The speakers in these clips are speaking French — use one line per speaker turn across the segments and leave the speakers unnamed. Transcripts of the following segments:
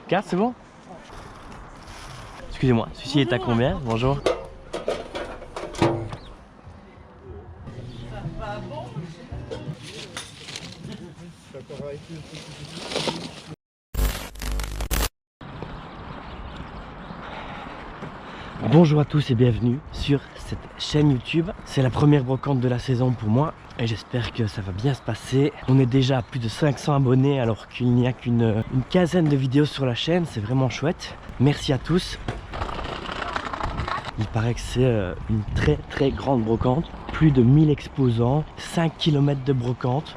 Carte, c'est bon? Excusez-moi, celui-ci est à combien? Bonjour. Bonjour à tous et bienvenue sur cette chaîne YouTube. C'est la première brocante de la saison pour moi et j'espère que ça va bien se passer. On est déjà à plus de 500 abonnés alors qu'il n'y a qu'une quinzaine de vidéos sur la chaîne. C'est vraiment chouette. Merci à tous. Il paraît que c'est une très grande brocante. Plus de 1000 exposants, 5 km de brocante.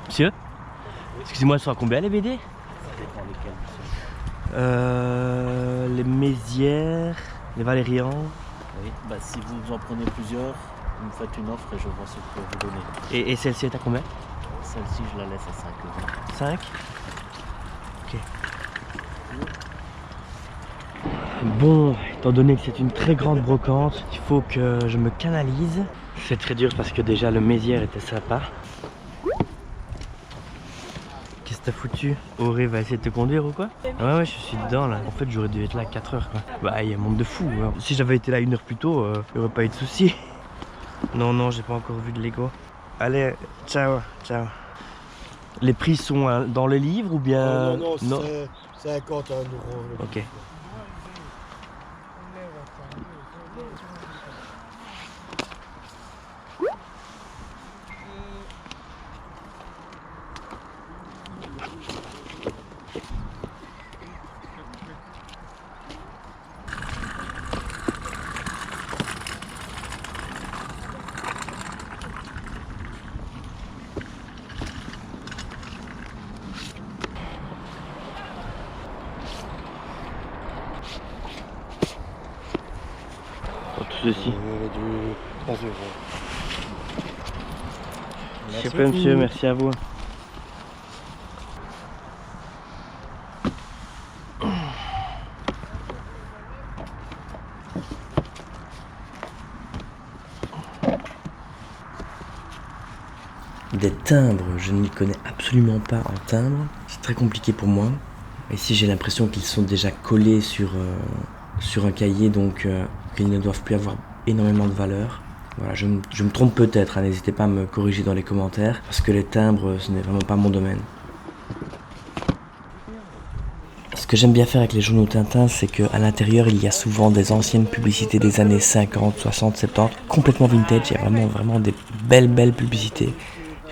Monsieur, excusez-moi, elles sont à combien les BD?
Ça dépend lesquels, monsieur.
Les Mézières, les Valérians.
Oui, bah si vous en prenez plusieurs, vous me faites une offre et je vois ce que je peux vous donner.
Et celle-ci est à combien?
Celle-ci, je la laisse à 5 euros.
5. Ok. Bon, étant donné que c'est une très grande brocante, il faut que je me canalise. C'est très dur parce que déjà le Mézières était sympa. Qu'est-ce que t'as foutu? Auré va essayer de te conduire ou quoi? Ah ouais, je suis dedans là. En fait, j'aurais dû être là à 4 heures quoi. Bah, il y a un monde de fou. Hein. Si j'avais été là 1 heure plus tôt, il n'y aurait pas eu de soucis. Non, j'ai pas encore vu de Lego. Allez, ciao. Les prix sont dans le livre ou bien...
Non, c'est 51 euros.
Ok. Tout ceci.
Du 3 euros.
S'il vous plaît, monsieur, merci à vous. Des timbres, je ne m'y connais absolument pas en timbres. C'est très compliqué pour moi. Ici, j'ai l'impression qu'ils sont déjà collés sur un cahier, donc qu'ils ne doivent plus avoir énormément de valeur. Voilà, je me trompe peut-être, hein, n'hésitez pas à me corriger dans les commentaires, parce que les timbres, ce n'est vraiment pas mon domaine. Ce que j'aime bien faire avec les journaux Tintin, c'est qu'à l'intérieur, il y a souvent des anciennes publicités des années 50, 60, 70, complètement vintage. Il y a vraiment des belles publicités.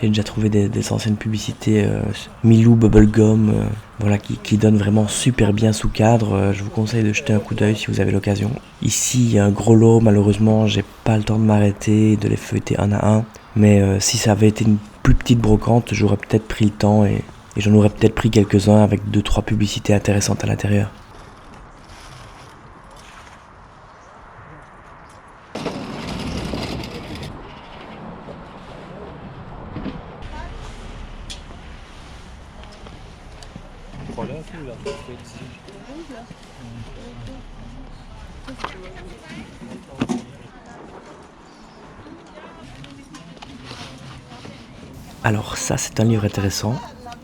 J'ai déjà trouvé des anciennes publicités Milou, Bubblegum, voilà, qui donnent vraiment super bien sous cadre. Je vous conseille de jeter un coup d'œil si vous avez l'occasion. Ici, il y a un gros lot, malheureusement, j'ai pas le temps de m'arrêter, de les feuilleter un à un. Mais si ça avait été une plus petite brocante, j'aurais peut-être pris le temps et j'en aurais peut-être pris quelques-uns avec 2-3 publicités intéressantes à l'intérieur. Alors ça, c'est un livre intéressant.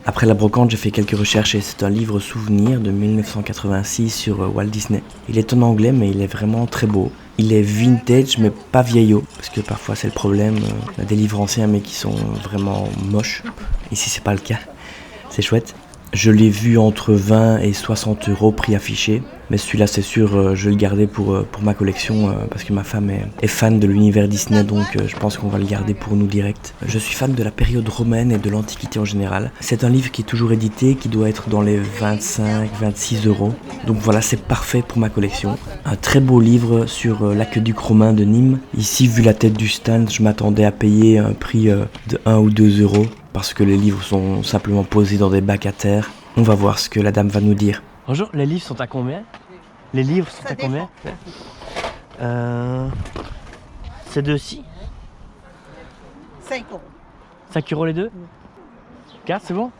Après la brocante, j'ai fait quelques recherches et c'est un livre souvenir de 1986 sur Walt Disney. Il est en anglais mais il est vraiment très beau. Il est vintage mais pas vieillot, parce que parfois c'est le problème. On a des livres anciens mais qui sont vraiment moches. Ici c'est pas le cas, c'est chouette. Je l'ai vu entre 20 et 60 euros prix affiché. Mais celui-là c'est sûr, je vais le garder pour ma collection parce que ma femme est fan de l'univers Disney, donc je pense qu'on va le garder pour nous direct. Je suis fan de la période romaine et de l'Antiquité en général. C'est un livre qui est toujours édité, qui doit être dans les 25-26 euros. Donc voilà, c'est parfait pour ma collection. Un très beau livre sur l'aqueduc romain de Nîmes. Ici, vu la tête du stand, je m'attendais à payer un prix de 1 ou 2 euros parce que les livres sont simplement posés dans des bacs à terre. On va voir ce que la dame va nous dire. Bonjour, les livres sont à combien? Les livres sont
Ça
à combien? C'est deux-ci
5 euros.
5 € les deux? Carte, c'est bon?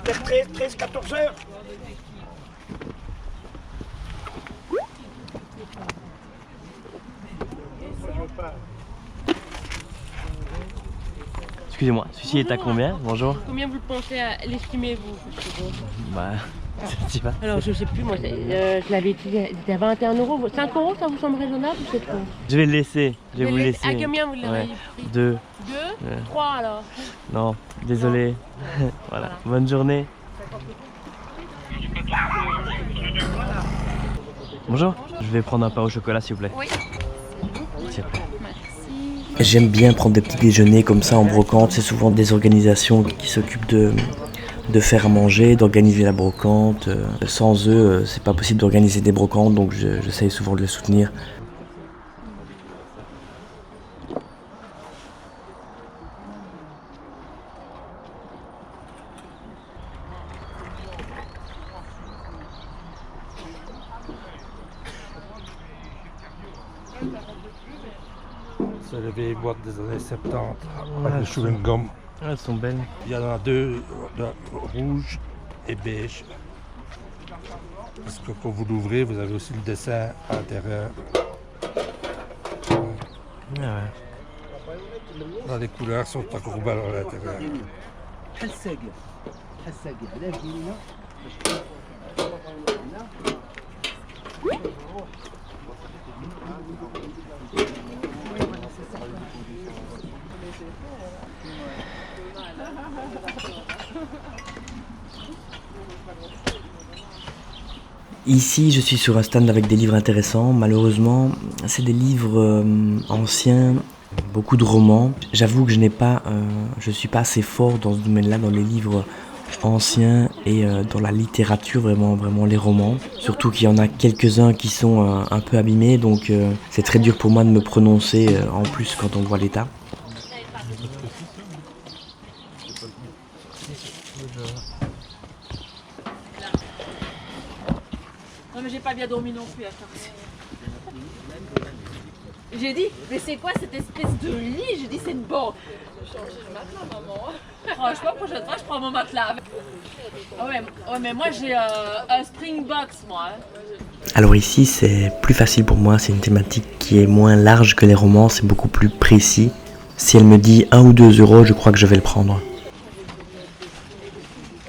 Peut-être 13, 14 heures.
Excusez-moi, celui-ci est à combien? Bonjour.
Combien vous le pensez à l'estimer vous?
Bah, je sais pas.
Alors je sais plus moi, je l'avais dit, c'était à 21 €. 5 € ça vous semble raisonnable ou c'est trop?
Je vais le laisser, je vais vous laisser.
À combien vous l'avez
Ouais.
pris?
2.
2
Ouais.
3 alors?
Non, désolé. Voilà. Bonne journée. Bonjour. Je vais prendre un pain au chocolat s'il vous plaît.
Oui.
S'il vous plaît.
Merci.
J'aime bien prendre des petits déjeuners comme ça en brocante. C'est souvent des organisations qui s'occupent de faire à manger, d'organiser la brocante. Sans eux, c'est pas possible d'organiser des brocantes, donc j'essaye souvent de les soutenir.
C'est les vieilles boîtes des années 70 avec le chewing-gum.
Ah, elles sont belles.
Il y en a deux, rouge et beige. Parce que quand vous l'ouvrez, vous avez aussi le dessin à l'intérieur.
Ah ouais.
Là, les couleurs sont encore belles à l'intérieur.
Ici, je suis sur un stand avec des livres intéressants. Malheureusement, c'est des livres anciens, beaucoup de romans. J'avoue que je suis pas assez fort dans ce domaine-là, dans les livres anciens et dans la littérature, vraiment les romans. Surtout qu'il y en a quelques-uns qui sont un peu abîmés, donc c'est très dur pour moi de me prononcer, en plus quand on voit l'état.
Non mais j'ai pas bien dormi non plus à faire. J'ai dit, mais c'est quoi cette espèce de lit? J'ai dit c'est une banque. Je vais changer le matelas maman. Franchement prochaine fois je prends mon matelas. Ah ouais mais moi j'ai un spring box moi.
Alors ici, c'est plus facile pour moi, c'est une thématique qui est moins large que les romans, c'est beaucoup plus précis. Si elle me dit 1 ou 2 €, je crois que je vais le prendre.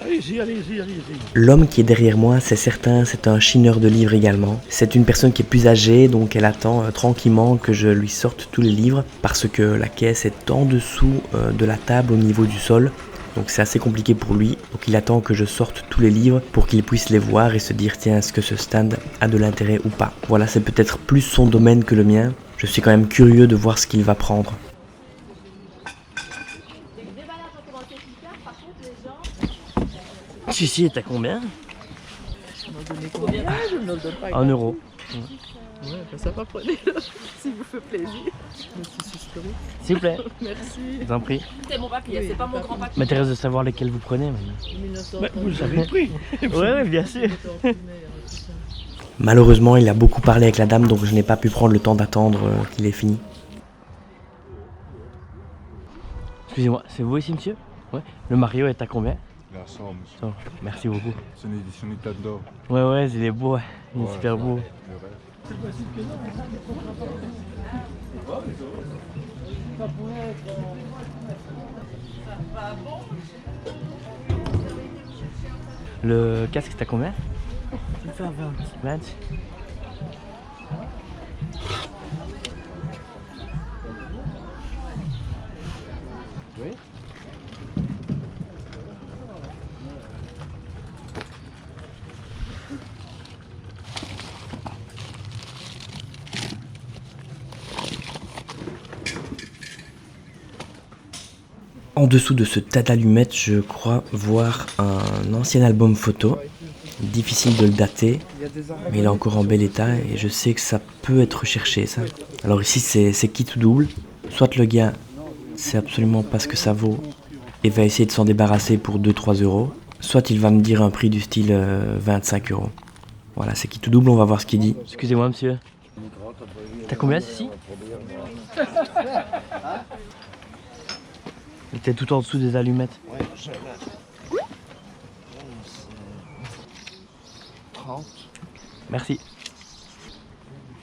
Allez-y, allez-y, allez-y.
L'homme qui est derrière moi, c'est certain, c'est un chineur de livres également. C'est une personne qui est plus âgée, donc elle attend tranquillement que je lui sorte tous les livres, parce que la caisse est en dessous de la table au niveau du sol. Donc c'est assez compliqué pour lui, donc il attend que je sorte tous les livres pour qu'il puisse les voir et se dire tiens, est-ce que ce stand a de l'intérêt ou pas. Voilà, c'est peut-être plus son domaine que le mien. Je suis quand même curieux de voir ce qu'il va prendre. Celui-ci est à combien?
Ah, je ne le donne pas.
1 €.
Ouais, ben ça va, prenez-le, s'il vous fait plaisir. C'est historique.
S'il vous plaît,
Merci.
je vous en prie.
C'est mon papier, c'est pas mon grand papier.
M'intéresse de savoir lesquels vous prenez.
Vous avez pris.
Ouais, bien sûr. Malheureusement, il a beaucoup parlé avec la dame, donc je n'ai pas pu prendre le temps d'attendre qu'il ait fini. Excusez-moi, c'est vous ici, monsieur? Ouais. Le Mario est à combien?
La somme,
Oh, merci beaucoup.
c'est une édition Nintendo.
Ouais, il est beau, ouais. Il est
Ouais,
super beau.
le reste.
Le casque est à combien?
Il fait 20.
20.
Oui.
En dessous de ce tas d'allumettes, je crois voir un ancien album photo. Difficile de le dater, mais il est encore en bel état et je sais que ça peut être recherché, ça. Alors ici, c'est kit ou double. Soit le gars sait absolument pas ce que ça vaut et va essayer de s'en débarrasser pour 2-3 euros, soit il va me dire un prix du style 25 euros. Voilà, c'est kit ou double, on va voir ce qu'il dit. Excusez-moi, monsieur. T'as combien ceci? Il était tout en dessous des allumettes.
Ouais, j'ai là. 30.
Merci.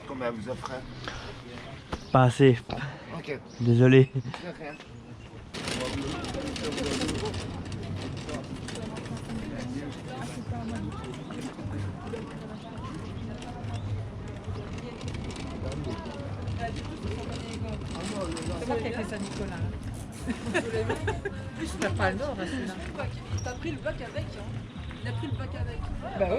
Combien vous offrez?
Pas assez.
Ok.
Désolé.
De rien.
C'est moi qui ai fait ça, Nicolas. Plus, t'as pas le nord, là, celui-là.
T'as pris le bac avec, hein? Il a pris le bac avec.
Bah oui.